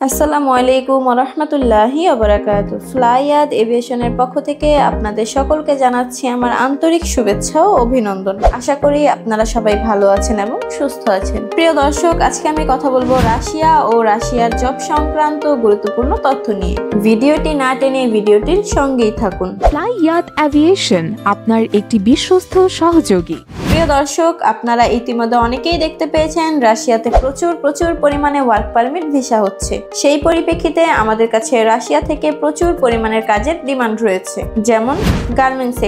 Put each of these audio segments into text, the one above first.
আসসালামু আলাইকুম ওয়া রাহমাতুল্লাহি ওয়া বারাকাতুহু। ফ্লাইয়াদ এভিয়েশনের পক্ষ থেকে আপনাদের সকলকে জানাচ্ছি আমার আন্তরিক শুভেচ্ছা ও অভিনন্দন। আশা করি আপনারা সবাই ভালো আছেন এবং সুস্থ আছেন। প্রিয় দর্শক, আজকে আমি কথা বলবো রাশিয়া ও রাশিয়ার জব সংক্রান্ত গুরুত্বপূর্ণ তথ্য নিয়ে। ভিডিওটি না টেনে ভিডিওটির সঙ্গেই থাকুন। ফ্লাইয়াদ এভিয়েশন আপনার একটি বিশ্বস্ত সহযোগী। প্রিয় দর্শক, আপনারা ইতিমধ্যে অনেকেই দেখতে পেয়েছেন রাশিয়াতে প্রচুর পরিমাণে ওয়ার্ক পারমিট ভিসা হচ্ছে। সেই পরিপ্রেক্ষিতে আমাদের কাছে রাশিয়া থেকে প্রচুর পরিমাণের কাজের ডিমান্ড রয়েছে, যেমন গার্মেন্টস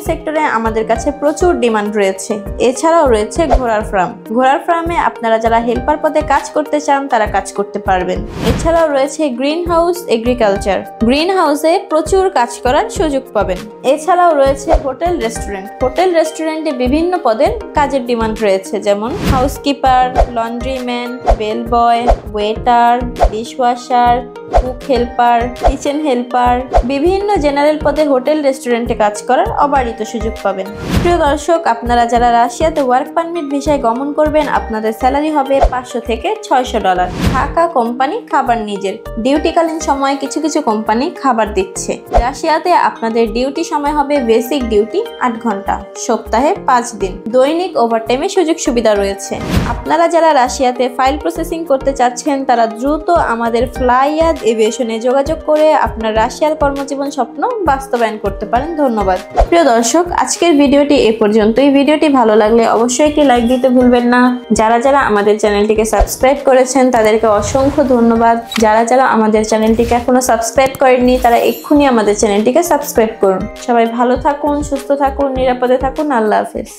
সেক্টরে আমাদের কাছে প্রচুর ডিমান্ড রয়েছে। এছাড়াও রয়েছে ঘোড়ার ফার্মে আপনারা যারা হেল্পার পদে কাজ করতে চান তারা কাজ করতে পারবেন। এছাড়াও রয়েছে গ্রিন হাউসে প্রচুর কাজ করার সুযোগ পাবেন। এছাড়াও রয়েছে হোটেল রেস্টুরেন্টে বিভিন্ন পদের কাজের ডিমান্ড রয়েছে, যেমন housekeeper, laundryman, bell boy, waiter, dishwasher, cook helper, kitchen helper, বিভিন্ন জেনারেল পদে হোটেল রেস্টুরেন্টে কাজ করার অবারিত সুযোগ পাবেন। প্রিয় দর্শক, আপনারা যারা রাশিয়াতে ওয়ার্ক পারমিট ভিসায় গমন করবেন আপনাদের স্যালারি হবে $500 থেকে $600। থাকা কোম্পানি, খাবার নিজের। ডিউটিকালীন সময় কিছু কোম্পানি খাবার দিচ্ছে। রাশিয়াতে আপনাদের ডিউটি সময় হবে বেসিক ডিউটি 8 ঘন্টা, সপ্তাহে 5 দিন। দৈনিক ওভারটাইমের সুযোগ সুবিধা রয়েছে। আপনারা যারা রাশিয়াতে ফাইল প্রসেসিং করতে চাচ্ছেন তারা দ্রুত আমাদের ফ্লাইয়াদ এভিয়েশনে যোগাযোগ করে আপনার রাশিয়ার কর্মজীবন স্বপ্ন বাস্তবায়ন করতে পারেন। ধন্যবাদ। প্রিয় দর্শক, আজকের ভিডিওটি এ পর্যন্তই। ভিডিওটি ভালো লাগলে অবশ্যই একটি লাইক দিতে ভুলবেন না। যারা আমাদের চ্যানেলটিকে সাবস্ক্রাইব করেছেন তাদেরকে অসংখ্য ধন্যবাদ। যারা আমাদের চ্যানেলটিকে এখনো সাবস্ক্রাইব করেননি তারা এক্ষুনি আমাদের চ্যানেলটিকে সাবস্ক্রাইব করুন। সবাই ভালো থাকুন, সুস্থ থাকুন, নিরাপদে থাকুন। আল্লাহ হাফেজ।